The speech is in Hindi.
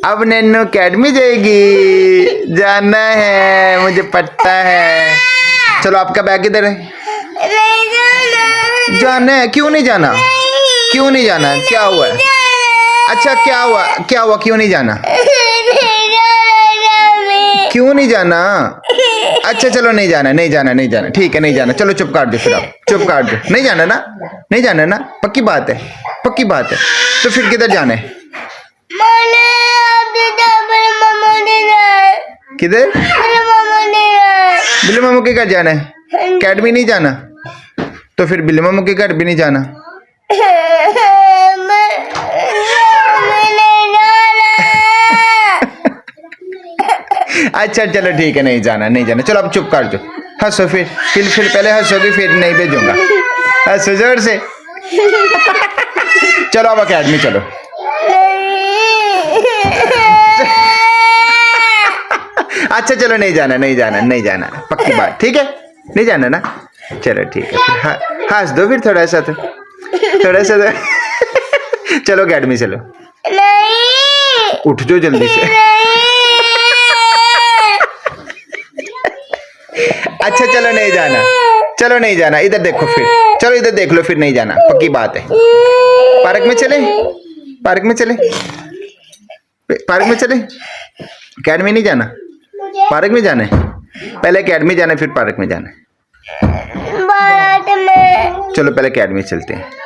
अब नन्नू अकेडमी जाएगी, जाना है, मुझे पता है। चलो आपका बैग किधर है? नहीं जाना। जाना है। क्यों नहीं जाना? क्यों नहीं जाना? क्या हुआ है? अच्छा क्या हुआ? क्या हुआ? क्यों नहीं जाना? क्यों नहीं जाना? अच्छा चलो नहीं जाना, नहीं जाना, नहीं जाना, ठीक है नहीं जाना। चलो चुप काट दो फिर, आप चुप काट दो। नहीं जाना ना? नहीं जाना ना? पक्की बात है? पक्की बात है। तो फिर किधर जाना है? किधर? बिल्लू मामू के घर जाना है? अकेडमी नहीं जाना? तो फिर बिल्लू मामू के घर भी नहीं जाना? अच्छा चलो ठीक है, नहीं जाना, नहीं जाना। चलो अब चुप कर दो। हंसो फिर पहले हंसोगी, फिर नहीं भेजूंगा। हंसो जोर से। चलो अब अकेडमी चलो। अच्छा चलो नहीं जाना, नहीं जाना, नहीं जाना, पक्की बात, ठीक है? नहीं जाना ना? चलो ठीक है, हंस दो फिर थोड़ा सा तो, थोड़ा सा तो। चलो अकेडमी चलो। उठ जाओ जल्दी से। अच्छा चलो नहीं जाना, चलो नहीं जाना। इधर देखो फिर, चलो इधर देख लो, फिर नहीं जाना, पक्की बात है। पार्क में चले? पार्क में चले? पार्क में चले? अकेडमी नहीं जाना? पार्क में जाना है? पहले अकेडमी जाना है, फिर पार्क में जाना है। चलो पहले अकेडमी चलते हैं।